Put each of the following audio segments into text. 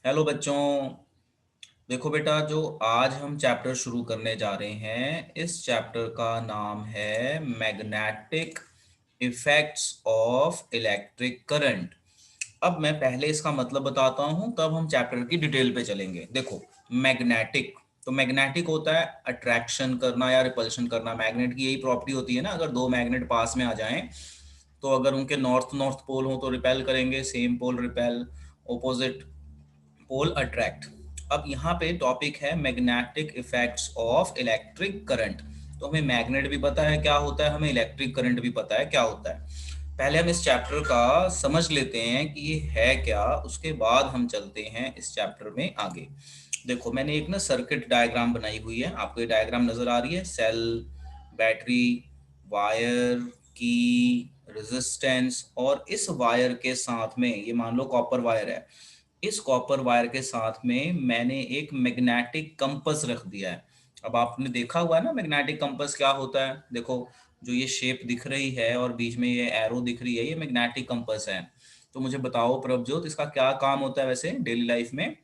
Hello बच्चों। देखो बेटा, जो आज हम चैप्टर शुरू करने जा रहे हैं, इस चैप्टर का नाम है magnetic effects of electric current. अब मैं पहले इसका मतलब बताता हूं, तब हम चैप्टर की डिटेल पे चलेंगे। देखो, मैग्नेटिक तो मैग्नेटिक होता है अट्रैक्शन करना या रिपल्शन करना। मैग्नेट की यही प्रॉपर्टी होती है ना, अगर दो मैग्नेट पास में आ जाएं तो अगर उनके नॉर्थ नॉर्थ पोल हो तो रिपेल करेंगे, same pole repel, opposite pole attract. अब यहाँ पे टॉपिक है magnetic effects of electric current. तो हमें मैग्नेट भी पता है क्या होता है, हमें इलेक्ट्रिक करंट भी पता है क्या होता है। पहले हम इस चैप्टर का समझ लेते हैं कि ये है क्या, उसके बाद हम चलते हैं इस चैप्टर में आगे। देखो, मैंने एक ना सर्किट डायग्राम बनाई हुई है, आपको ये डायग्राम नजर आ रही है। सेल, बैटरी, वायर की, रेजिस्टेंस, और इस वायर के साथ में, ये मान लो कॉपर वायर है, इस कॉपर वायर के साथ में मैंने एक मैग्नेटिक कंपस रख दिया है। अब आपने देखा हुआ है ना मैग्नेटिक कंपस क्या होता है। देखो, जो ये शेप दिख रही है और बीच में ये एरो दिख रही है, ये मैग्नेटिक कंपस है। तो मुझे बताओ प्रभजोत, इसका क्या काम होता है वैसे डेली लाइफ में,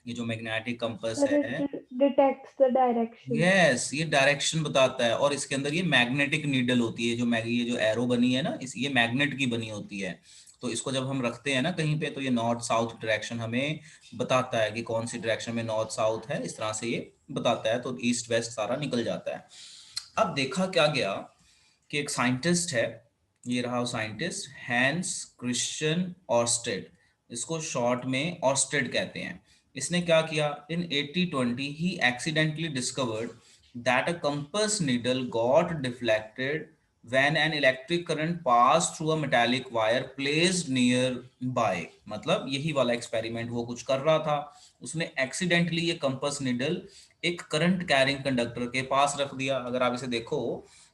ये जो मैग्नेटिक कंपस Sir, है। it detects the direction. Yes, ये डायरेक्शन बताता है, और इसके अंदर ये मैग्नेटिक नीडल होती है। ये जो एरो बनी है ना, ये मैग्नेट की बनी होती है। तो इसको जब हम रखते हैं ना कहीं पे, तो ये नॉर्थ साउथ डायरेक्शन हमें बताता है कि कौन सी डायरेक्शन में नॉर्थ साउथ है, इस तरह से ये बताता है। तो ईस्ट वेस्ट सारा निकल जाता है। अब देखा क्या गया कि एक साइंटिस्ट है, ये रहा वो साइंटिस्ट, हैंस क्रिश्चियन ऑर्स्टेड, इसको शॉर्ट में ऑर्स्टेड कहते हैं। इसने क्या किया, इन 8020 ही accidentally discovered that a compass needle got deflected when an electric current passed through a metallic wire placed near by। मतलब यही वाला एक्सपेरिमेंट वो कुछ कर रहा था, उसने एक्सीडेंटली ये कंपास निडल एक करंट कैरिंग कंडक्टर के पास रख दिया। अगर आप इसे देखो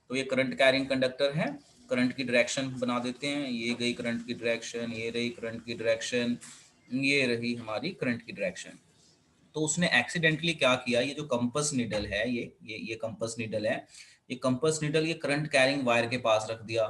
तो ये करंट कैरिंग कंडक्टर है। करंट की डायरेक्शन बना देते हैं, ये गई करंट की डायरेक्शन, ये रही करंट की डायरेक्शन, ये रही हमारी करंट की डायरेक्शन। तो उसने एक्सीडेंटली क्या किया, ये जो कंपस निडल है, ये कंपस निडल है, ये कंपस निडल ये करंट कैरिंग वायर के पास रख दिया।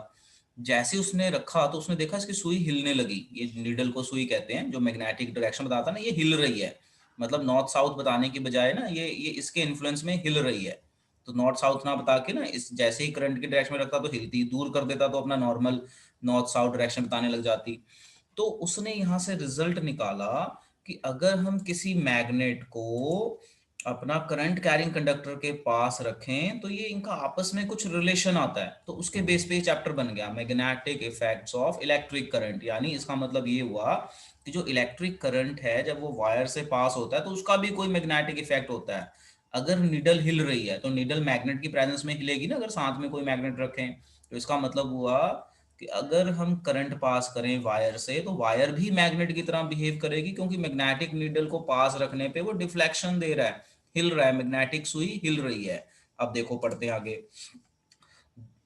जैसे उसने रखा तो उसने देखा इसकी सुई हिलने लगी। ये निडल को सुई कहते हैं, जो मैग्नेटिक डायरेक्शन बताता है ना, ये हिल रही है। मतलब नॉर्थ साउथ बताने की बजाय ना, ये इसके इन्फ्लुएंस में हिल रही है। तो नॉर्थ साउथ ना बता के ना, इस जैसे ही करंट की डायरेक्शन में रखता तो हिलती, दूर कर देता तो अपना नॉर्मल नॉर्थ साउथ डायरेक्शन बताने लग जाती। तो उसने यहाँ से रिजल्ट निकाला कि अगर हम किसी मैग्नेट को अपना करंट कैरिंग कंडक्टर के पास रखें तो ये इनका आपस में कुछ रिलेशन आता है। तो उसके बेस पे चैप्टर बन गया magnetic effects of electric current. यानी इसका मतलब ये हुआ कि जो इलेक्ट्रिक करंट है, जब वो वायर से पास होता है तो उसका भी कोई मैग्नेटिक इफेक्ट होता है। अगर निडल हिल रही है तो निडल मैग्नेट की प्रेजेंस में हिलेगी ना, अगर साथ में कोई मैग्नेट रखें। तो इसका मतलब हुआ कि अगर हम करंट पास करें वायर से तो वायर भी मैग्नेट की तरह बिहेव करेगी, क्योंकि मैग्नेटिक नीडल को पास रखने पे वो डिफ्लेक्शन दे रहा है, हिल रहा है, मैग्नेटिक सुई हिल रही है। अब देखो पढ़ते हैं आगे।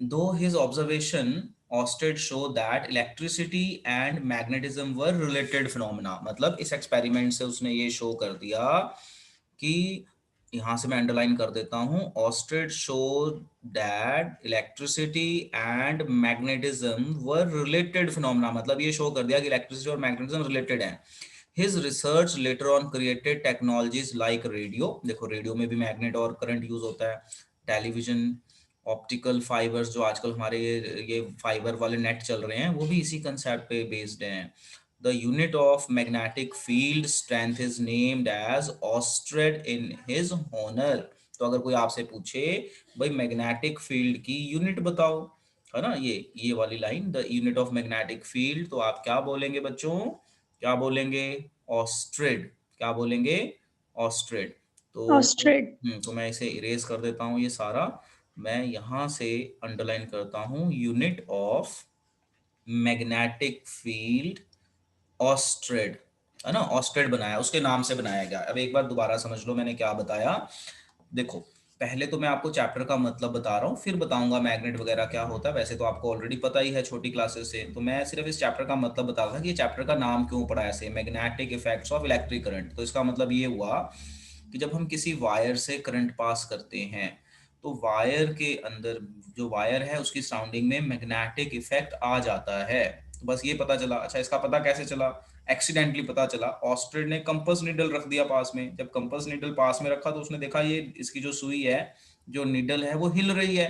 दो his observation Oersted show that electricity and magnetism were related phenomena. मतलब इस एक्सपेरिमेंट से उसने ये शो कर दिया कि, यहां से मैं अंडरलाइन कर देता हूं, Oersted show that electricity and magnetism were related phenomena. मतलब ये शो कर दिया कि इलेक्ट्रिसिटी और मैग्नेटिज्म रिलेटेड है। His research later on created technologies like radio. देखो, रेडियो में भी मैग्नेट और करंट यूज होता है। टेलीविजन, ऑप्टिकल फाइबर्स, जो आजकल हमारे ये फाइबर वाले नेट चल रहे हैं, वो भी इसी कंसेप्ट पे बेस्ड हैं। The unit of magnetic field strength is named as ऑस्ट्रेड इन हिज होनर। तो अगर कोई आपसे पूछे भाई मैग्नेटिक फील्ड की यूनिट बताओ, है ना, ये वाली line, the unit of magnetic field, तो आप क्या बोलेंगे बच्चों, क्या बोलेंगे, ऑस्ट्रेड। क्या बोलेंगे, ऑस्ट्रेड। Ostrich. तो मैं इसे इरेज कर देता हूँ ये सारा। मैं यहां से अंडरलाइन करता हूँ यूनिट ऑफ मैग्नेटिक फील्ड ऑस्ट्रेड, है ना, ऑस्ट्रेड बनाया, उसके नाम से बनाया गया। अब एक बार दोबारा समझ लो मैंने क्या बताया। देखो, पहले तो मैं आपको चैप्टर का मतलब बता रहा हूँ, फिर बताऊंगा मैग्नेट वगैरह क्या होता है। वैसे तो आपको ऑलरेडी पता ही है छोटी क्लासेस से। तो मैं सिर्फ इस चैप्टर का मतलब बता रहा था कि ये चैप्टर का नाम क्यों पड़ा ऐसे, magnetic effects of electric current. तो इसका मतलब ये हुआ कि जब हम किसी वायर से करंट पास करते हैं तो वायर के अंदर, जो वायर है उसकी सराउंडिंग में मैग्नेटिक इफेक्ट आ जाता है। तो बस ये पता चला। अच्छा, इसका पता कैसे चला, एक्सीडेंटली पता चला, ऑस्ट्रिच ने कंपास नीडल रख दिया पास में। जब कंपास नीडल पास में रखा तो उसने देखा ये इसकी जो सुई है, जो नीडल है वो हिल रही है।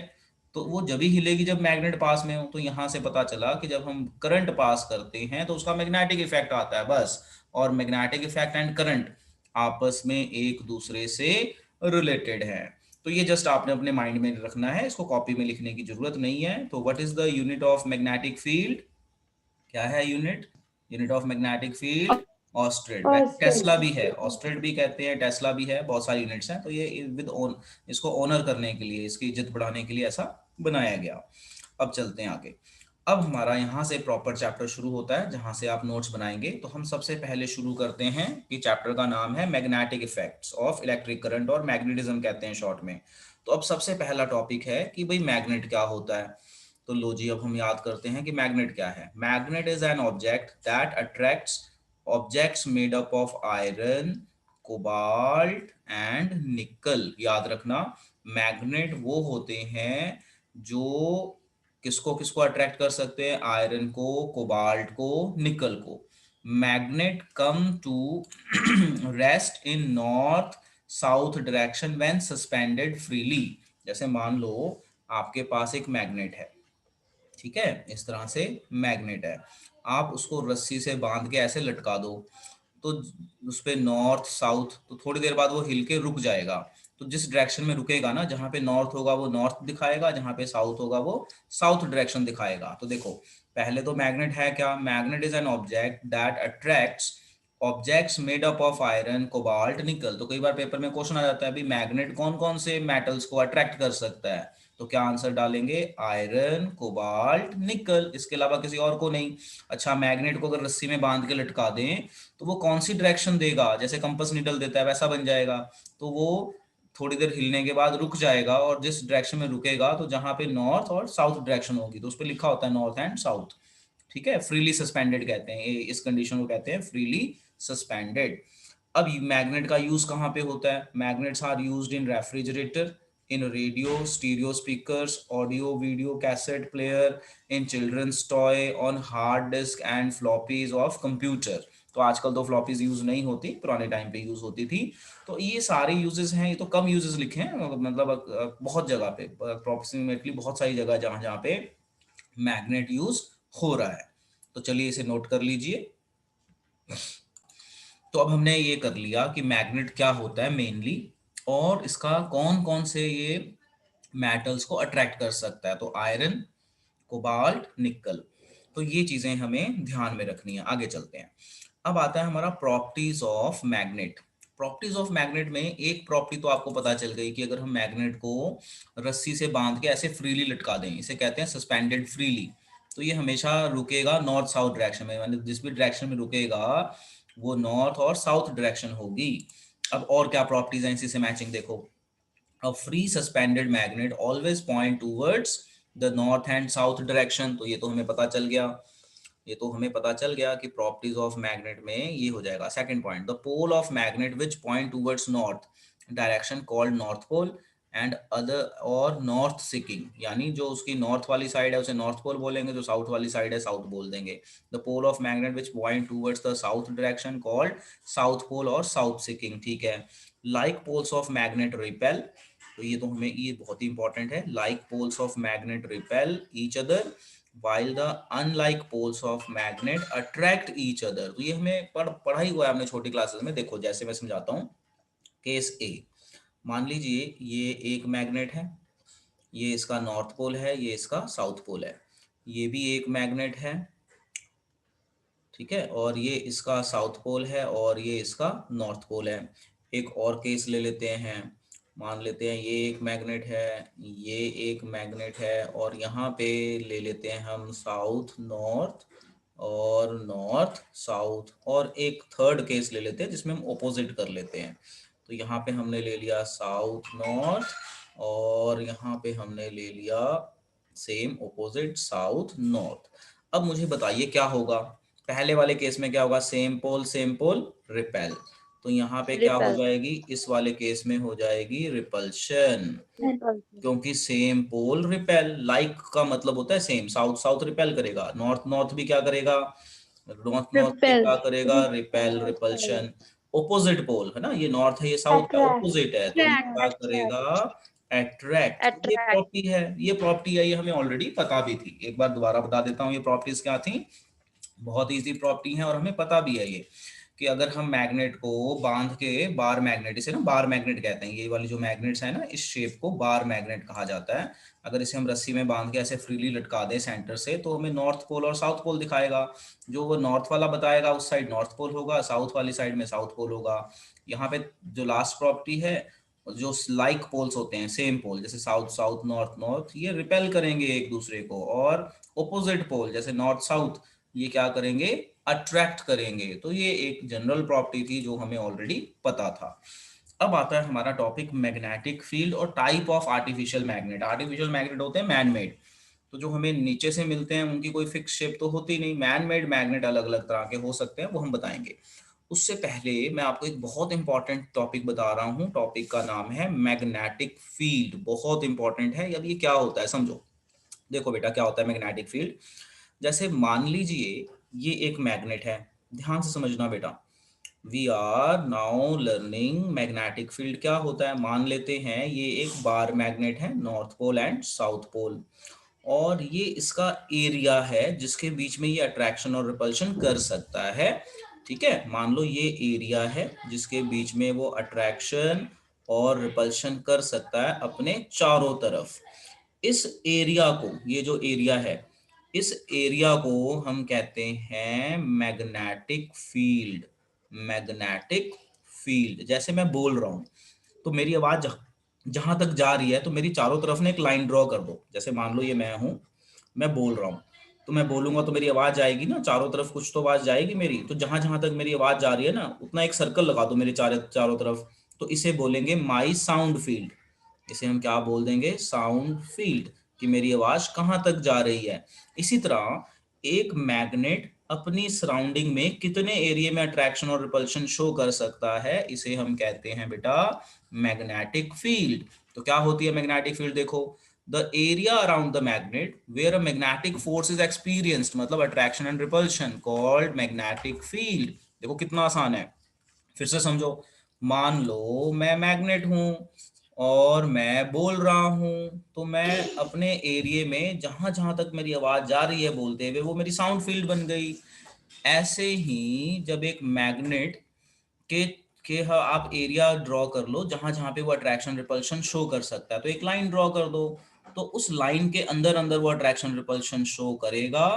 तो वो जब ही हिलेगी जब मैग्नेट पास में हो। तो यहाँ से पता चला कि जब हम करंट पास करते हैं तो उसका मैग्नेटिक इफेक्ट आता है बस। और मैग्नेटिक इफेक्ट एंड करंट आपस में एक दूसरे से रिलेटेड है। तो ये जस्ट आपने अपने माइंड में रखना है, इसको कॉपी में लिखने की जरूरत नहीं है। तो what is the unit of magnetic field? क्या है unit? Unit of magnetic field ऑस्ट्रेड। टेस्ला भी है, ऑस्ट्रेड भी कहते हैं, टेस्ला भी है, बहुत सारी यूनिट्स हैं। तो ये विद ओन, इसको ऑनर करने के लिए, इसकी इज्जत बढ़ाने के लिए ऐसा बनाया गया। अब चलते हैं आगे। अब हमारा यहाँ से प्रॉपर चैप्टर शुरू होता है जहां से आप नोट्स बनाएंगे। तो हम सबसे पहले शुरू करते हैं कि चैप्टर का नाम है magnetic effects of electric current, और मैग्नेटिज्म कहते हैं शॉर्ट में। तो अब सबसे पहला टॉपिक है कि भाई मैग्नेट क्या होता है। तो लो जी, अब हम याद करते हैं कि मैग्नेट क्या है। Magnet is an object that attracts objects made up of iron, cobalt and निकल। याद रखना, मैग्नेट वो होते हैं जो किसको किसको अट्रैक्ट कर सकते हैं? आयरन को, कोबाल्ट को, निकल को। Magnet come to rest in north south direction when suspended freely. जैसे मान लो आपके पास एक मैग्नेट है, ठीक है, इस तरह से मैग्नेट है, आप उसको रस्सी से बांध के ऐसे लटका दो, तो उस पे नॉर्थ साउथ, तो थोड़ी देर बाद वो हिल के रुक जाएगा। तो जिस डायरेक्शन में रुकेगा ना, जहां पे नॉर्थ होगा वो नॉर्थ दिखाएगा, जहां पे साउथ होगा वो साउथ डायरेक्शन दिखाएगा। तो देखो, पहले तो मैग्नेट है क्या? Magnet is an object that attracts objects made up of iron, cobalt, निकल। तो कई बार पेपर में क्वेश्चन आ जाता है अभी मैग्नेट कौन कौन से मेटल्स को अट्रैक्ट कर सकता है? तो क्या आंसर डालेंगे? आयरन, कोबाल्ट, निकल, इसके अलावा किसी और को नहीं। अच्छा, मैग्नेट को अगर रस्सी में बांध के लटका दें तो वो कौन सी डायरेक्शन देगा? जैसे कंपास निडल देता है वैसा बन जाएगा। तो वो थोड़ी देर हिलने के बाद रुक जाएगा, और जिस डायरेक्शन में रुकेगा तो जहां पे नॉर्थ और साउथ डायरेक्शन होगी तो उस पर लिखा होता है नॉर्थ एंड साउथ। ठीक है, फ्रीली सस्पेंडेड कहते हैं इस कंडीशन को, कहते हैं फ्रीली सस्पेंडेड। अब मैग्नेट का यूज कहाँ पे होता है? Magnets are used in refrigerator, in radio, stereo speakers, audio video cassette player, in children's toy, on hard disk and floppies of computer। तो आजकल तो फ्लॉपीज यूज नहीं होती, पुराने टाइम पे यूज होती थी। तो ये सारे यूजेस हैं, ये तो कम यूजेस लिखे हैं, मतलब बहुत जगह पे, अप्रोक्सीमेटली बहुत सारी जगह जहां जहां पे मैग्नेट यूज हो रहा है। तो चलिए इसे नोट कर लीजिए। तो अब हमने ये कर लिया कि मैग्नेट क्या होता है मेनली, और इसका कौन कौन से ये मेटल्स को अट्रैक्ट कर सकता है। तो आयरन, कोबाल्ट, निकल। तो ये चीजें हमें ध्यान में रखनी है। आगे चलते हैं। अब आता है हमारा properties of magnet. Properties of magnet में एक प्रॉपर्टी तो आपको पता चल गई कि अगर हम मैग्नेट को रस्सी से बांध के ऐसे फ्रीली लटका दें, इसे कहते हैं सस्पेंडेड फ्रीली, तो ये हमेशा रुकेगा नॉर्थ साउथ डायरेक्शन में, मतलब जिस भी डायरेक्शन में रुकेगा वो नॉर्थ और साउथ डायरेक्शन होगी। अब और क्या प्रॉपर्टीज हैं इसी से मैचिंग देखो। A free suspended magnet always point towards the north and south direction। तो ये तो हमें पता चल गया, ये तो हमें पता चल गया कि प्रॉपर्टीज ऑफ मैग्नेट में ये हो जाएगा। Second point, the pole of magnet which point towards north direction called north pole and other और नॉर्थ सिकिंग, यानी जो उसकी नॉर्थ वाली साइड है उसे नॉर्थ पोल बोलेंगे, जो साउथ वाली साइड है साउथ बोल देंगे। The pole of magnet which point towards the south direction called south pole और साउथ सिकिंग। ठीक है, like poles of magnet repel. तो ये तो हमें, ये बहुत ही इंपॉर्टेंट है, like poles of magnet repel each other while the unlike poles of magnet attract each other। तो ये हमें पढ़ा ही हुआ है हमने छोटी क्लासेस में। देखो जैसे मैं समझाता हूँ। केस ए, मान लीजिए ये एक मैग्नेट है, ये इसका नॉर्थ पोल है, ये इसका साउथ पोल है, ये भी एक मैग्नेट है, ठीक है, और ये इसका साउथ पोल है और ये इसका नॉर्थ पोल है। एक और केस ले लेते हैं, मान लेते हैं ये एक मैग्नेट है, ये एक मैग्नेट है, और यहाँ पे ले लेते हैं हम साउथ नॉर्थ और नॉर्थ साउथ, और एक थर्ड केस ले लेते हैं जिसमें हम ऑपोजिट कर लेते हैं। तो यहाँ पे हमने ले लिया साउथ नॉर्थ, और यहाँ पे हमने ले लिया सेम ऑपोजिट साउथ नॉर्थ। अब मुझे बताइए क्या होगा। पहले वाले केस में क्या होगा? Same pole repel. तो यहाँ पे क्या हो जाएगी? इस वाले केस में हो जाएगी रिपल्शन, क्योंकि सेम पोल रिपेल, लाइक का मतलब होता है सेम, साउथ साउथ रिपेल करेगा, नॉर्थ नॉर्थ भी क्या करेगा? नॉर्थ नॉर्थ से Repel. क्या करेगा, repel, Repel. Repulsion. Opposite pole है ना, ये नॉर्थ है ये साउथ का Attract. ओपोजिट है, तो ये क्या करेगा, Attract. अट्रैक्ट। ये Attract. प्रॉपर्टी है, ये प्रॉपर्टी है, ये हमें ऑलरेडी पता भी थी। एक बार दोबारा बता देता हूँ ये प्रॉपर्टीज क्या थी। बहुत इजी प्रॉपर्टी है और हमें पता भी है ये, कि अगर हम मैग्नेट को बांध के, बार मैग्नेट, इसे ना बार मैग्नेट कहते हैं, ये वाली जो मैग्नेट्स है ना, इस शेप को बार मैग्नेट कहा जाता है। अगर इसे हम रस्सी में बांध के ऐसे फ्रीली लटका दें सेंटर से, तो हमें नॉर्थ पोल और साउथ पोल दिखाएगा। जो वो नॉर्थ वाला बताएगा उस साइड नॉर्थ पोल होगा, साउथ वाली साइड में साउथ पोल होगा। यहाँ पे जो लास्ट प्रॉपर्टी है, जो लाइक पोल्स होते हैं, सेम पोल, जैसे साउथ साउथ, नॉर्थ नॉर्थ, ये रिपेल करेंगे एक दूसरे को, और ओपोजिट पोल जैसे नॉर्थ साउथ, ये क्या करेंगे, अट्रैक्ट करेंगे। तो ये एक जनरल प्रॉपर्टी थी जो हमें ऑलरेडी पता था। अब आता है हमारा टॉपिक मैग्नेटिक फील्ड और type of artificial magnet. Artificial magnet होते हैं मैन मेड, तो जो हमें नीचे से मिलते हैं उनकी कोई फिक्स शेप तो होती नहीं। मैन मेड मैग्नेट अलग अलग तरह के हो सकते हैं, वो हम बताएंगे। उससे पहले मैं आपको एक बहुत इंपॉर्टेंट टॉपिक बता रहा हूँ। टॉपिक का नाम है मैग्नेटिक फील्ड, बहुत इंपॉर्टेंट है। अब ये क्या होता है समझो। देखो बेटा, क्या होता है मैग्नेटिक फील्ड। जैसे मान लीजिए ये एक मैग्नेट है, ध्यान से समझना बेटा। We are now learning magnetic field क्या होता है। मान लेते हैं ये एक बार मैग्नेट है, north pole and south pole, और ये इसका एरिया है जिसके बीच में ये अट्रैक्शन और रिपल्शन कर सकता है। ठीक है, मान लो ये एरिया है जिसके बीच में वो अट्रैक्शन और रिपल्शन कर सकता है अपने चारों तरफ। इस एरिया को, ये जो एरिया है, इस एरिया को हम कहते हैं मैग्नेटिक फील्ड। मैग्नेटिक फील्ड, जैसे मैं बोल रहा हूं तो मेरी आवाज जहां तक जा रही है, तो मेरी चारों तरफ ने एक लाइन ड्रॉ कर दो। जैसे मान लो ये मैं हूं, मैं बोल रहा हूं, तो मैं बोलूंगा तो मेरी आवाज जाएगी ना, चारों तरफ कुछ तो आवाज जाएगी मेरी। तो जहां जहां तक मेरी आवाज जा रही है ना, उतना एक सर्कल लगा दो मेरे चारों तरफ। तो इसे बोलेंगे माई साउंड फील्ड। इसे हम क्या बोल देंगे, साउंड फील्ड, कि मेरी आवाज कहां तक जा रही है। इसी तरह एक मैग्नेट अपनी सराउंडिंग में कितने एरिया में अट्रैक्शन और रिपल्शन शो कर सकता है, इसे हम कहते हैं बेटा मैग्नेटिक फील्ड। तो क्या होती है मैग्नेटिक फील्ड, देखो, the area around the magnet where a magnetic force is experienced, मतलब attraction and repulsion, called magnetic field. देखो कितना आसान है, फिर से समझो। मान लो मैं मैग्नेट हूं और मैं बोल रहा हूं, तो मैं अपने एरिया में जहां जहां तक मेरी आवाज जा रही है बोलते हुए, वो मेरी साउंड फील्ड बन गई। ऐसे ही जब एक मैग्नेट के आप एरिया ड्रॉ कर लो जहां जहां पे वो अट्रैक्शन रिपल्शन शो कर सकता है, तो एक लाइन ड्रॉ कर दो, तो उस लाइन के अंदर अंदर वो अट्रैक्शन रिपल्शन शो करेगा,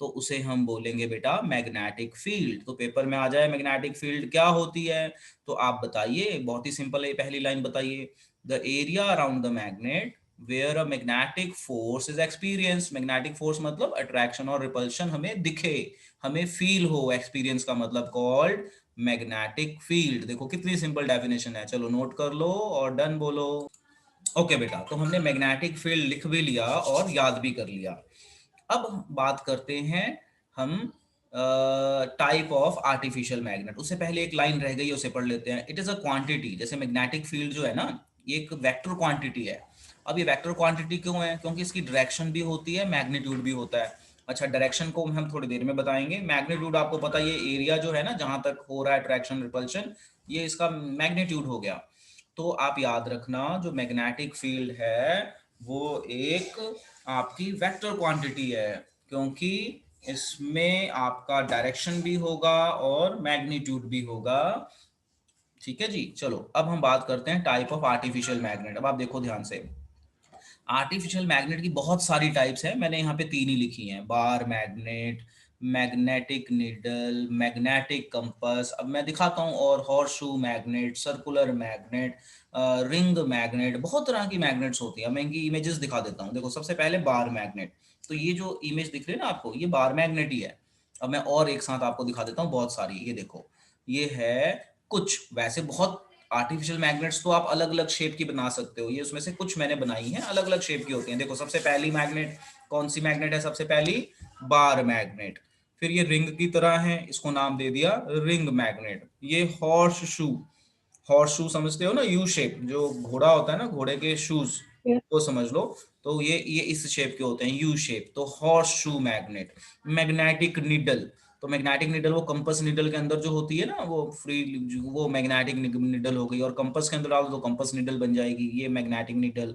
तो उसे हम बोलेंगे बेटा मैग्नेटिक फील्ड। तो पेपर में आ जाए मैग्नेटिक फील्ड क्या होती है, तो आप बताइए, बहुत ही सिंपल है, पहली लाइन बताइए। The area around the magnet where a magnetic force is experience. Magnetic force मतलब अट्रैक्शन और रिपल्शन हमें दिखे, हमें फील हो, एक्सपीरियंस का मतलब कॉल्ड मैग्नेटिक फील्ड। देखो कितनी सिंपल डेफिनेशन है, चलो नोट कर लो और डन बोलो। ओके बेटा, तो हमने मैग्नेटिक फील्ड लिख भी लिया और याद भी कर लिया। अब बात करते हैं हम टाइप ऑफ आर्टिफिशियल मैग्नेट। उससे पहले एक लाइन रह गई, उसे पढ़ लेते हैं। इट इज अ क्वांटिटी, जैसे मैग्नेटिक फील्ड जो है ना, ये एक वेक्टर क्वांटिटी है। अब ये वेक्टर क्वांटिटी क्यों है, क्योंकि इसकी डायरेक्शन भी होती है, मैग्नीट्यूड भी होता है। अच्छा, डायरेक्शन को हम थोड़ी देर में बताएंगे। मैग्नीट्यूड आपको पता है, ये एरिया जो है ना जहां तक हो रहा है अट्रैक्शन रिपल्शन, ये इसका मैग्नीट्यूड हो गया। तो आप याद रखना, जो मैग्नेटिक फील्ड है वो एक आपकी वेक्टर क्वांटिटी है, क्योंकि इसमें आपका डायरेक्शन भी होगा और मैग्नीट्यूड भी होगा। ठीक है जी, चलो अब हम बात करते हैं टाइप ऑफ आर्टिफिशियल मैग्नेट। अब आप देखो ध्यान से, आर्टिफिशियल मैग्नेट की बहुत सारी टाइप्स हैं, मैंने यहाँ पे तीन ही लिखी हैं, bar magnet, magnetic needle, magnetic compass. अब मैं दिखाता हूँ, और horseshoe magnet, circular magnet, ring magnet, बहुत तरह की मैग्नेट्स होती है। मैं इनकी इमेजेस दिखा देता हूँ। देखो सबसे पहले बार मैग्नेट, तो ये जो इमेज दिख रही है ना आपको, ये बार मैग्नेट ही है। अब मैं और एक साथ आपको दिखा देता हूँ, बहुत सारी, ये देखो, ये है कुछ। वैसे बहुत आर्टिफिशियल मैग्नेट्स तो आप अलग अलग शेप की बना सकते हो, ये उसमें से कुछ मैंने बनाई हैं, अलग अलग शेप की होती हैं। देखो सबसे पहली मैग्नेट कौन सी मैग्नेट है, सबसे पहली बार मैग्नेट। फिर ये रिंग की तरह है, इसको नाम दे दिया रिंग मैग्नेट। ये हॉर्स शू, हॉर्स शू समझते हो ना, यू शेप, जो घोड़ा होता है ना, घोड़े के शूज, Yeah. वो समझ लो। तो ये इस शेप के होते हैं, यू शेप, तो horse shoe magnet. Magnetic needle, तो मैग्नेटिक नीडल वो कंपास नीडल के अंदर जो होती है ना, वो फ्री, वो मैग्नेटिक नीडल हो गई, और कंपास के अंदर डाल दो तो कंपास नीडल बन जाएगी, ये मैग्नेटिक नीडल।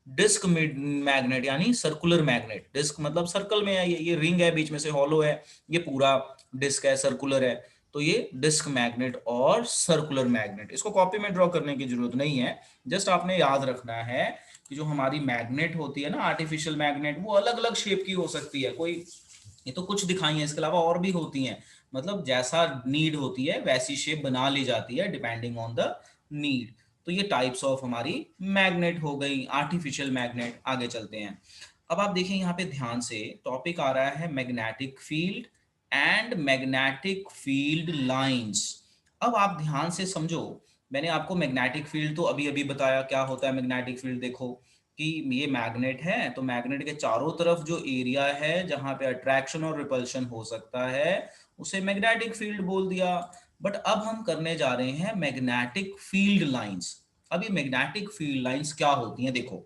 डिस्क मैग्नेट यानी सर्कुलर मैग्नेट, डिस्क मतलब सर्कल में है, ये रिंग है, बीच में से हॉलो है, ये पूरा डिस्क है, सर्कुलर है, तो ये डिस्क मैग्नेट और सर्कुलर मैग्नेट। इसको कॉपी में ड्रॉ करने की जरूरत नहीं है, जस्ट आपने याद रखना है कि जो हमारी मैग्नेट होती है ना, आर्टिफिशियल मैग्नेट, वो अलग अलग शेप की हो सकती है, कोई ये तो कुछ दिखाई है, इसके अलावा और भी होती हैं, मतलब जैसा नीड होती है वैसी शेप बना ली जाती है डिपेंडिंग ऑन द नीड। तो ये टाइप्स ऑफ हमारी मैग्नेट हो गई, आर्टिफिशियल मैग्नेट। आगे चलते हैं। अब आप देखें यहाँ पे ध्यान से, टॉपिक आ रहा है magnetic field and magnetic field lines. अब आप ध्यान से समझो, मैंने आपको मैग्नेटिक फील्ड तो अभी अभी बताया क्या होता है मैग्नेटिक फील्ड। देखो कि ये मैग्नेट है, तो मैग्नेट के चारों तरफ जो एरिया है जहां पे अट्रैक्शन और रिपल्शन हो सकता है, उसे मैग्नेटिक फील्ड बोल दिया। बट अब हम करने जा रहे हैं मैग्नेटिक फील्ड लाइंस। अब ये मैग्नेटिक फील्ड लाइंस क्या होती हैं, देखो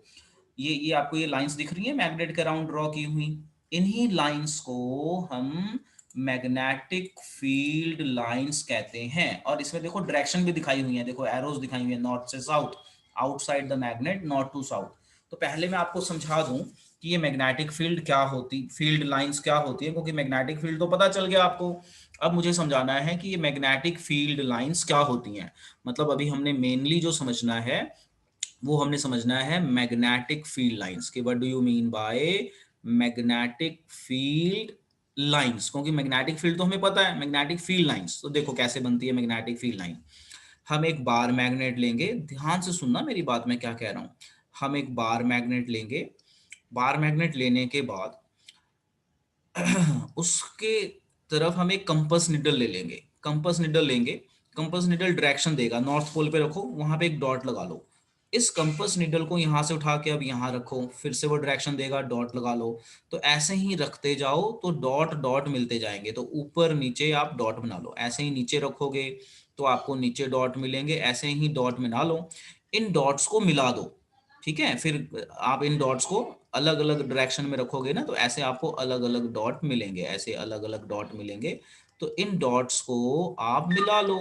ये आपको ये लाइंस दिख रही है मैग्नेट के अराउंड ड्रॉ की हुई, इन्हीं लाइंस को हम मैग्नेटिक फील्ड लाइंस कहते हैं। और इसमें देखो डायरेक्शन भी दिखाई हुई है, देखो एरोज दिखाई हुई है, नॉर्थ से south, outside the magnet, north to south. तो पहले मैं आपको समझा दूं कि ये मैग्नेटिक फील्ड क्या होती, फील्ड लाइंस क्या होती है, क्योंकि मैग्नेटिक फील्ड तो पता चल गया आपको। अब मुझे समझाना है कि ये मैग्नेटिक फील्ड लाइंस क्या होती हैं। मतलब अभी हमने मेनली जो समझना है वो हमने समझना है मैग्नेटिक फील्ड लाइंस के। What do you mean by magnetic field lines, क्योंकि मैग्नेटिक फील्ड तो हमें पता है, मैग्नेटिक फील्ड लाइंस तो देखो कैसे बनती है मैग्नेटिक फील्ड लाइन। हम एक बार मैग्नेट लेंगे, ध्यान से सुनना मेरी बात मैं क्या कह रहा हूं। हम एक बार मैग्नेट लेंगे, बार मैग्नेट लेने के बाद उसके तरफ हम एक कंपास निडल ले लेंगे, कंपास निडल लेंगे, कंपास निडल डायरेक्शन देगा, नॉर्थ पोल पे रखो, वहां पे एक डॉट लगा लो। इस कंपास निडल को यहां से उठा के अब यहां रखो, फिर से वो डायरेक्शन देगा, डॉट लगा लो। तो ऐसे ही रखते जाओ तो डॉट डॉट मिलते जाएंगे, तो ऊपर नीचे आप डॉट बना लो। ऐसे ही नीचे रखोगे तो आपको नीचे डॉट मिलेंगे, ऐसे ही डॉट बना लो। इन डॉट्स को मिला दो, ठीक है। फिर आप इन डॉट्स को अलग अलग डायरेक्शन में रखोगे ना, तो ऐसे आपको अलग अलग डॉट मिलेंगे, ऐसे अलग अलग डॉट मिलेंगे। तो इन डॉट्स को आप मिला लो।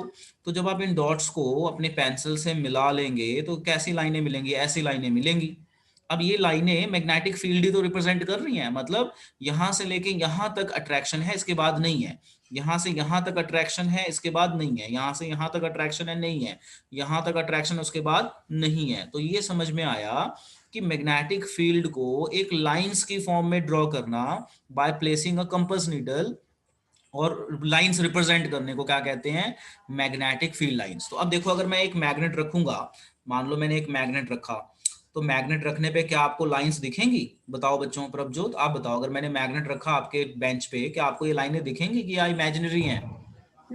तो जब आप इन डॉट्स को अपने पेंसिल से मिला लेंगे तो कैसी लाइनें मिलेंगी, ऐसी लाइनें मिलेंगी। अब ये लाइनें मैग्नेटिक फील्ड ही तो रिप्रेजेंट कर रही हैं, मतलब यहां से लेके यहां तक अट्रैक्शन है, इसके बाद नहीं है। यहां से यहां तक अट्रैक्शन है, इसके बाद नहीं है। यहां से यहां तक अट्रैक्शन है, नहीं है। यहां तक अट्रैक्शन, उसके बाद नहीं है। तो ये समझ में आया कि मैग्नेटिक फील्ड को एक लाइंस की फॉर्म में ड्रॉ करना by placing a compass needle, और लाइंस रिप्रेजेंट करने को क्या कहते हैं, मैग्नेटिक फील्ड लाइंस। तो अब देखो, अगर मैं एक मैग्नेट रखूंगा, मान लो मैंने एक मैग्नेट रखा, तो मैग्नेट रखने पे क्या आपको लाइंस दिखेंगी, बताओ बच्चों, प्रभजोत आप बताओ, अगर मैंने मैग्नेट रखा आपके बेंच पे, क्या आपको ये लाइनें दिखेंगी कि या इमेजिनरी हैं?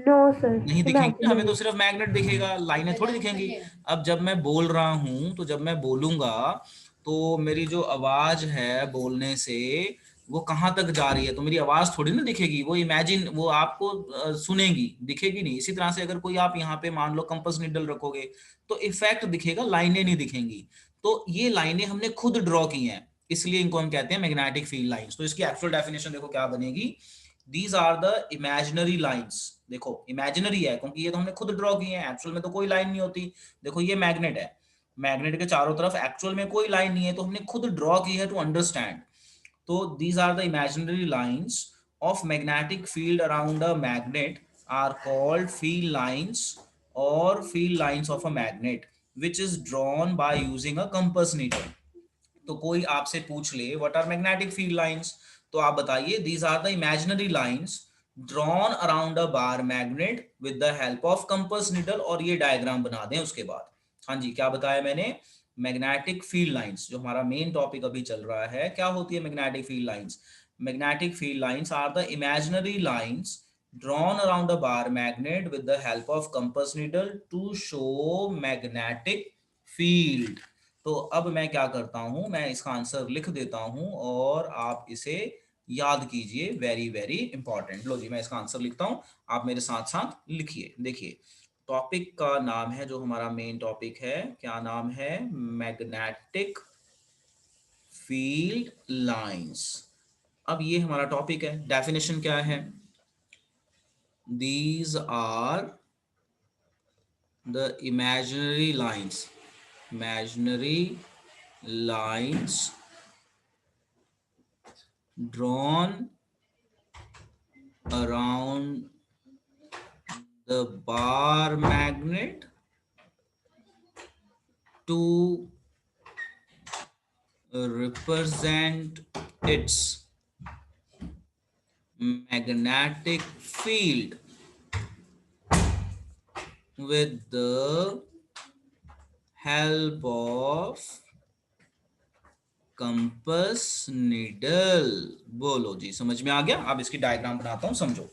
No, sir. नहीं दिखेंगी, हमें तो Imaginary. सिर्फ मैग्नेट दिखेगा, लाइनें थोड़ी दिखेंगी। अब जब मैं बोल रहा हूं, तो जब मैं बोलूंगा तो मेरी जो आवाज है बोलने से वो कहाँ तक जा रही है, तो मेरी आवाज थोड़ी ना दिखेगी, वो इमेजिन, वो आपको सुनेगी, दिखेगी नहीं। इसी तरह से अगर कोई आप यहाँ पे मान लो कंपास निडल रखोगे तो इफेक्ट दिखेगा, लाइनें नहीं दिखेंगी। तो ये लाइनें हमने खुद ड्रॉ की हैं, इसलिए इनको हम कहते हैं मैग्नेटिक फील्ड लाइंस। तो इसकी एक्चुअल डेफिनेशन देखो क्या बनेगी, these are the imaginary lines. देखो इमेजिनरी है क्योंकि ये तो हमने खुद ड्रॉ की है, एक्चुअल में तो कोई लाइन नहीं होती। देखो ये मैग्नेट है, मैग्नेट के चारों तरफ एक्चुअल में कोई लाइन नहीं है, तो हमने खुद ड्रॉ की है टू अंडरस्टैंड। तो these are the imaginary lines of magnetic field around a magnet are called field lines or field lines of a magnet which is drawn by using a compass needle। तो कोई आपसे पूछ ले what are magnetic field lines, तो आप बताइए these are the imaginary lines drawn around a bar magnet with the help of compass needle. और ये डायग्राम बना दें उसके बाद। हाँ जी, क्या बताया मैंने, मैग्नेटिक फील्ड लाइंस, जो हमारा मेन टॉपिक अभी चल रहा है, क्या होती है magnetic field lines. Magnetic field lines are the imaginary lines drawn around a bar magnet with the help of compass needle to show magnetic field। तो अब मैं क्या करता हूं, मैं इसका आंसर लिख देता हूं और आप इसे याद कीजिए, वेरी वेरी इंपॉर्टेंट। लो जी, मैं इसका आंसर लिखता हूं, आप मेरे साथ साथ लिखिए। देखिए टॉपिक का नाम है, जो हमारा मेन टॉपिक है, क्या नाम है, मैग्नेटिक फील्ड लाइंस। अब ये हमारा टॉपिक है, डेफिनेशन क्या है, these are the imaginary lines drawn around the bar magnet to represent its magnetic field with the help of compass needle. बोलो जी, समझ में आ गया? अब इसकी डायग्राम बनाता हूं, समझो।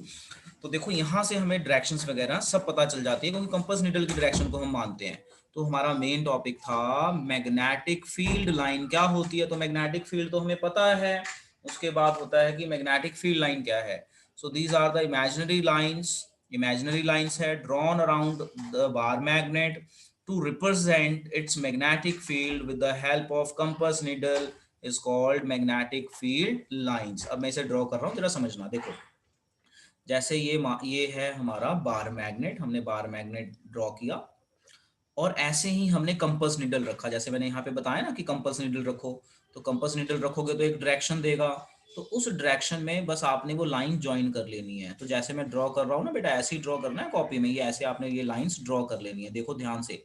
तो देखो यहां से हमें डायरेक्शंस वगैरह सब पता चल जाती है क्योंकि कंपस निडल की डायरेक्शन को हम मानते हैं। तो हमारा मेन टॉपिक था मैग्नेटिक फील्ड लाइन क्या होती है। तो मैग्नेटिक फील्ड तो हमें पता है, उसके बाद होता है कि मैग्नेटिक फील्ड लाइन क्या है। So these are the imaginary lines है drawn around the bar magnet to represent its magnetic field with the help of compass needle is called magnetic field lines। अब मैं इसे ड्रॉ कर रहा हूं, जरा समझना। देखो जैसे ये है हमारा बार मैग्नेट, हमने बार मैग्नेट ड्रॉ किया और ऐसे ही हमने कंपास नीडल रखा। जैसे मैंने यहाँ पे बताया ना कि कंपास नीडल रखो, तो कंपास नीडल रखोगे तो एक डायरेक्शन देगा, तो उस डायरेक्शन में बस आपने वो लाइन ज्वाइन कर लेनी है। तो जैसे मैं ड्रॉ कर रहा हूँ ना बेटा, ऐसे ही ड्रॉ करना है कॉपी में, ये ऐसे आपने ये लाइंस ड्रॉ कर लेनी है। देखो ध्यान से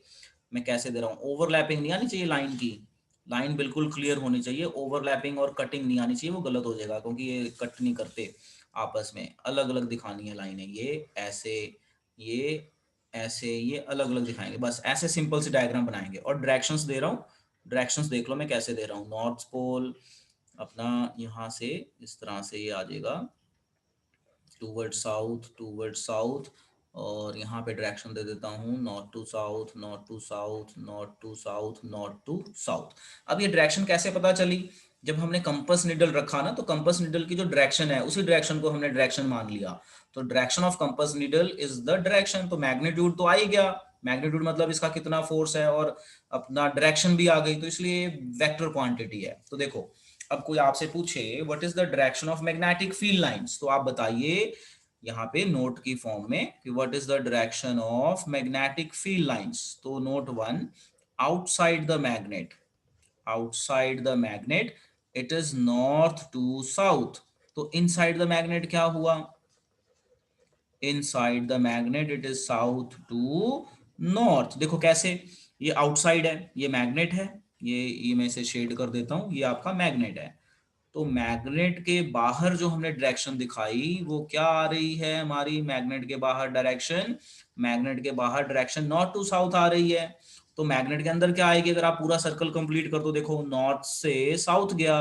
मैं कैसे दे रहा हूँ, ओवरलैपिंग नहीं आनी चाहिए लाइन की, लाइन बिल्कुल क्लियर होनी चाहिए। ओवरलैपिंग और कटिंग नहीं आनी चाहिए, वो गलत हो जाएगा क्योंकि ये कट नहीं करते आपस में, अलग अलग दिखानी है लाइनें। ये ऐसे, ये ऐसे, ये अलग अलग दिखाएंगे। बस ऐसे सिंपल सी डायग्राम बनाएंगे और डायरेक्शंस दे रहा हूँ। डायरेक्शंस देख लो मैं कैसे दे रहा हूँ। नॉर्थ पोल अपना यहाँ से इस तरह से ये आ जाएगा टूवर्ड साउथ, और यहाँ पे डायरेक्शन दे देता हूँ north to south, north to south, north to south, north to south. अब ये डायरेक्शन कैसे पता चली? जब हमने कंपास निडल रखा ना, तो कंपास निडल की जो डायरेक्शन है उसी डायरेक्शन को हमने डायरेक्शन मान लिया। तो direction of compass needle is the direction. तो मैग्नीट्यूड तो आ ही गया, मैग्नीट्यूड मतलब इसका कितना फोर्स है, और अपना डायरेक्शन भी आ गई, तो इसलिए वेक्टर क्वांटिटी है। तो देखो अब कोई आपसे पूछे what is the direction of magnetic field lines, तो आप बताइए यहाँ पे नोट की फॉर्म में कि what is the direction of magnetic field lines. तो note 1, outside the magnet, outside the magnet it is north to south. तो इनसाइड द मैग्नेट क्या हुआ? Inside the magnet it is south to north. देखो कैसे, ये outside है, ये magnet है, ये मैं इसे शेड कर देता हूं, ये आपका मैग्नेट है। तो मैग्नेट के बाहर जो हमने डायरेक्शन दिखाई वो क्या आ रही है हमारी? मैग्नेट के बाहर डायरेक्शन, मैग्नेट के बाहर डायरेक्शन नॉर्थ टू साउथ आ रही है। तो मैग्नेट के अंदर क्या आएगी? अगर आप पूरा सर्कल कंप्लीट कर दो, देखो नॉर्थ से साउथ गया,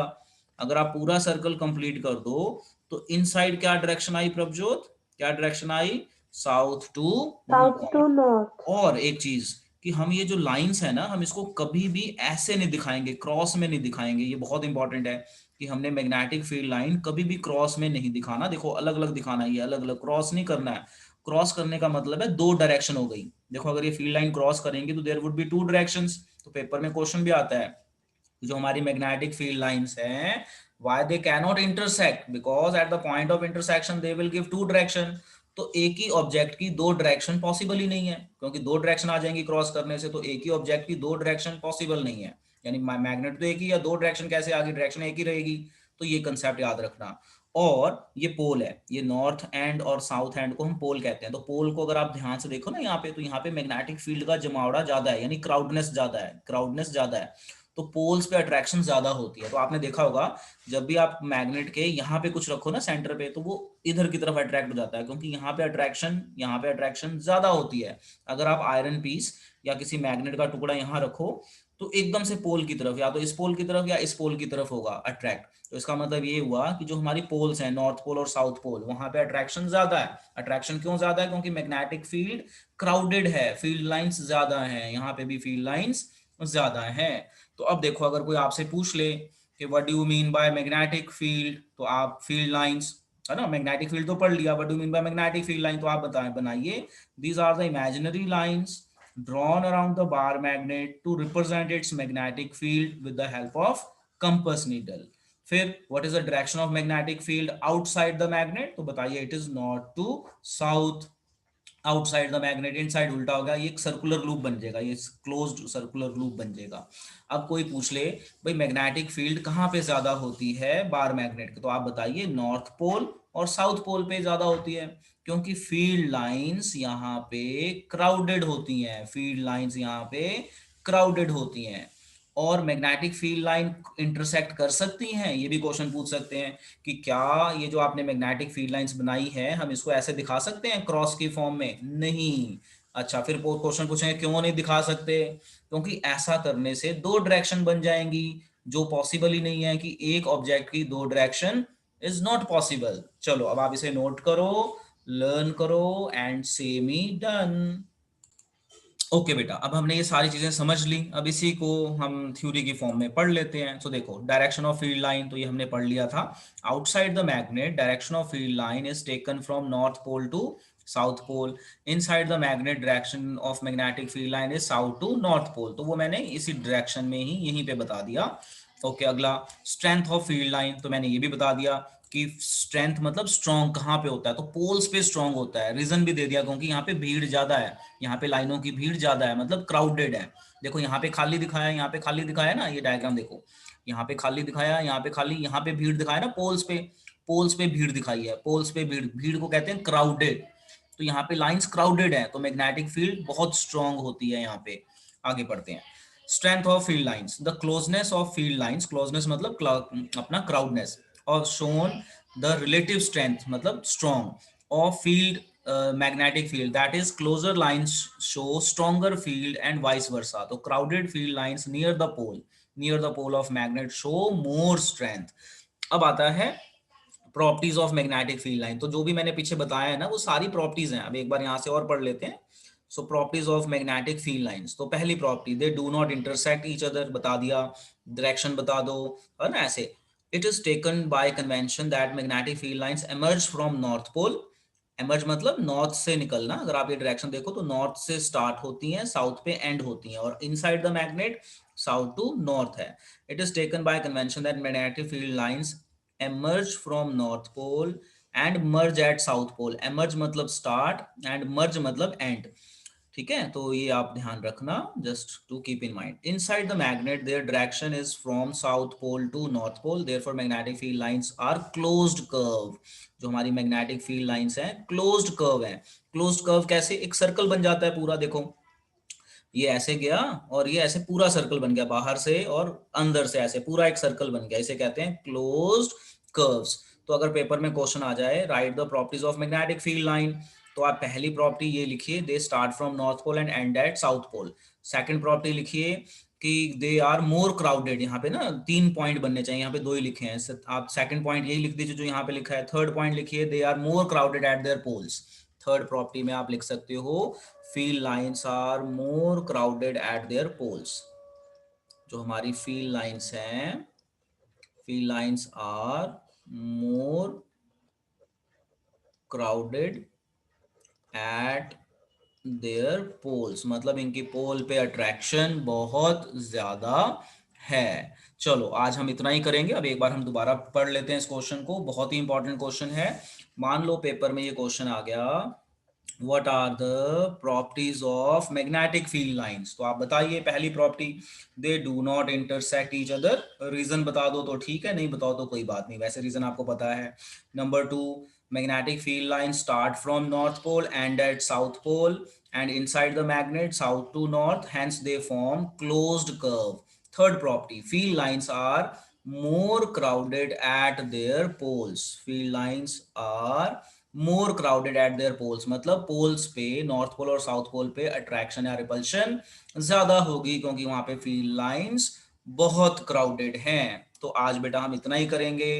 अगर आप पूरा सर्कल कंप्लीट कर दो तो इनसाइड क्या डायरेक्शन आई प्रभजोत? क्या डायरेक्शन आई? South to north. नॉर्थ। और एक चीज कि हम ये जो लाइंस है ना, हम इसको कभी भी ऐसे नहीं दिखाएंगे, क्रॉस में नहीं दिखाएंगे। ये बहुत इंपॉर्टेंट है कि हमने मैग्नेटिक फील्ड लाइन कभी भी क्रॉस में नहीं दिखाना। देखो अलग अलग दिखाना है, ये अलग अलग, क्रॉस नहीं करना है। क्रॉस करने का मतलब है दो डायरेक्शन हो गई। देखो अगर ये फील्ड लाइन क्रॉस करेंगे तो there would be two directions. तो पेपर में क्वेश्चन भी आता है जो हमारी मैग्नेटिक फील्ड लाइंस हैं, why they cannot intersect, because at the point of intersection they will give two direction। तो एक ही ऑब्जेक्ट की दो डायरेक्शन पॉसिबल ही नहीं है, क्योंकि दो डायरेक्शन आ जाएंगी क्रॉस करने से, तो एक ही ऑब्जेक्ट की दो डायरेक्शन पॉसिबल नहीं है। यानी मैग्नेट तो एक ही, या दो डायरेक्शन कैसे आगे, डायरेक्शन एक ही रहेगी। तो ये कंसेप्ट याद रखना। और ये पोल है, ये नॉर्थ एंड और साउथ एंड को हम पोल कहते हैं। तो पोल को अगर आप ध्यान से देखो ना यहाँ पे, तो यहाँ पे मैग्नेटिक फील्ड का जमावड़ा ज्यादा है, यानी क्राउडनेस ज्यादा है, क्राउडनेस ज्यादा है। तो पोल्स पे अट्रैक्शन ज्यादा होती है। तो आपने देखा होगा जब भी आप मैग्नेट के यहाँ पे कुछ रखो ना सेंटर पे, तो वो इधर की तरफ अट्रैक्ट हो जाता है, क्योंकि यहाँ पे अट्रैक्शन ज्यादा होती है। अगर आप आयरन पीस या किसी मैग्नेट का टुकड़ा यहाँ रखो तो एकदम से पोल की तरफ, या तो इस पोल की तरफ या इस पोल की तरफ होगा अट्रैक्ट। तो इसका मतलब ये हुआ कि जो हमारी पोल्स हैं, नॉर्थ पोल और साउथ पोल, वहां पे अट्रैक्शन ज्यादा है। अट्रैक्शन क्यों ज्यादा है? क्योंकि मैग्नेटिक फील्ड क्राउडेड है, फील्ड लाइंस ज्यादा है, यहाँ पे भी फील्ड लाइंस ज्यादा है। तो अब देखो अगर कोई आपसे पूछ ले कि what do you mean by magnetic field, तो आप फील्ड लाइंस, है ना, मैग्नेटिक फील्ड तो पढ़ लिया, what do you mean by magnetic field line, तो आप बताएं, बनाइए। These are the imaginary lines drawn around the bar magnet to represent its magnetic field with the help of compass needle। फिर what is the direction of magnetic field outside the magnet, तो बताइए it is north to south. Outside the magnet, inside उल्टा होगा, ये एक circular loop बन जाएगा, ये क्लोज्ड सर्कुलर लूप बन जाएगा। अब कोई पूछ ले भाई मैग्नेटिक फील्ड कहाँ पे ज्यादा होती है बार मैग्नेट के, तो आप बताइए नॉर्थ पोल और साउथ पोल पे ज्यादा होती है, क्योंकि फील्ड लाइंस यहाँ पे क्राउडेड होती हैं, फील्ड लाइंस यहाँ पे क्राउडेड होती हैं। और मैग्नेटिक फील्ड लाइन इंटरसेक्ट कर सकती हैं, ये भी क्वेश्चन पूछ सकते हैं कि क्या ये जो आपने मैग्नेटिक फील्ड लाइंस बनाई है हम इसको ऐसे दिखा सकते हैं क्रॉस की फॉर्म में, नहीं। अच्छा, फिर क्वेश्चन पूछेंगे क्यों नहीं दिखा सकते, क्योंकि ऐसा करने से दो डायरेक्शन बन जाएंगी, जो पॉसिबल ही नहीं है कि एक ऑब्जेक्ट की दो डायरेक्शन इज नॉट पॉसिबल। चलो अब आप इसे नोट करो, लर्न करो एंड से मी डन। ओके बेटा, अब हमने ये सारी चीजें समझ ली, अब इसी को हम थ्योरी की फॉर्म में पढ़ लेते हैं। तो देखो डायरेक्शन ऑफ फील्ड लाइन तो ये हमने पढ़ लिया था। Outside the magnet direction of field line is taken from north pole to south pole. Inside the magnet direction of magnetic field line is south to north pole, तो वो मैंने इसी डायरेक्शन में ही यहीं पे बता दिया। ओके, अगला स्ट्रेंथ ऑफ फील्ड लाइन, तो मैंने ये भी बता दिया कि स्ट्रेंथ मतलब स्ट्रॉन्ग कहाँ पे होता है, तो पोल्स पे स्ट्रॉन्ग होता है। रीजन भी दे दिया क्योंकि यहाँ पे भीड़ ज्यादा है, यहाँ पे लाइनों की भीड़ ज्यादा है, मतलब क्राउडेड है। देखो यहाँ पे खाली दिखाया, यहाँ पे खाली दिखाया ना, ये डायग्राम देखो, यहाँ पे खाली दिखाया, यहाँ पे खाली, यहाँ पे भीड़ दिखाया ना, पोल्स पे, पोल्स पे भीड़ दिखाई है, पोल्स पे भीड़, भीड़ को कहते हैं क्राउडेड। तो यहाँ पे लाइंस क्राउडेड है, तो मैग्नेटिक फील्ड बहुत स्ट्रॉन्ग होती है यहाँ पे। आगे बढ़ते हैं। Strength of field lines, the closeness of field lines, closeness मतलब अपना क्राउडनेस, और शोन द रिलेटिव स्ट्रेंथ मतलब strong of field magnetic field, that is closer lines show stronger field and vice versa, तो crowded field lines near the pole of magnet show more strength। अब आता है properties of magnetic field line, तो जो भी मैंने पीछे बताया है ना वो सारी प्रॉपर्टीज हैं, अब एक बार यहाँ से और पढ़ लेते हैं। So properties of magnetic field lines, तो पहली property, they do not intersect each other, बता दिया, डायरेक्शन बता दो, है ना ऐसे। It is taken by convention that magnetic field lines emerge from north pole, emerge मतलब नॉर्थ से निकलना, अगर आप ये डायरेक्शन देखो तो नॉर्थ से स्टार्ट होती हैं, साउथ पे एंड होती हैं, और inside the magnet south to north है। It is taken by convention that magnetic field lines emerge from north pole and merge at south pole, emerge मतलब start and merge मतलब end, ठीक है। तो ये आप ध्यान रखना, just to keep in mind. Inside the magnet their direction is from south pole to north pole, therefore magnetic field lines are closed curve, जो हमारी मैग्नेटिक फील्ड लाइंस हैं क्लोज्ड कर्व है। क्लोज्ड कर्व कैसे, एक circle बन जाता है पूरा, देखो ये ऐसे गया और ये ऐसे पूरा सर्कल बन गया, बाहर से और अंदर से ऐसे पूरा एक सर्कल बन गया, इसे कहते हैं क्लोज्ड कर्व्स। तो अगर पेपर में क्वेश्चन आ जाए write the properties of magnetic field line, तो आप पहली प्रॉपर्टी ये लिखिए, they start from north pole and end at south pole. Second property लिखिए कि दे आर मोर क्राउडेड, यहाँ पे ना 3 पॉइंट बनने चाहिए, यहाँ पे 2 ही लिखे हैं, आप सेकंड पॉइंट यही लिख दीजिए जो यहाँ पे लिखा है। थर्ड पॉइंट लिखिए they are more crowded at their poles. Third property में आप लिख सकते हो field lines are more crowded at their poles, जो हमारी field lines हैं, field lines are more crowded at their poles, मतलब इनकी पोल पे अट्रैक्शन बहुत ज्यादा है। चलो आज हम इतना ही करेंगे, अब एक बार हम दोबारा पढ़ लेते हैं इस क्वेश्चन को, बहुत ही इंपॉर्टेंट क्वेश्चन है। मान लो पेपर में ये क्वेश्चन आ गया, What are the properties of magnetic field lines, तो आप बताइए पहली property, they do not intersect each other, reason बता दो तो ठीक है, नहीं बताओ तो कोई बात नहीं, वैसे रीजन आपको पता है। Number 2, magnetic field lines start from north pole and at south pole and inside the magnet south to north, hence they form closed curve। third property, field lines are more crowded at their poles, field lines are more crowded at their poles, मतलब poles पे, north pole और south पोल पे attraction या repulsion ज्यादा होगी, क्योंकि वहां पे फील्ड लाइंस बहुत क्राउडेड हैं। तो आज बेटा हम इतना ही करेंगे,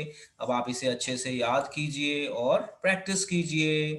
अब आप इसे अच्छे से याद कीजिए और प्रैक्टिस कीजिए।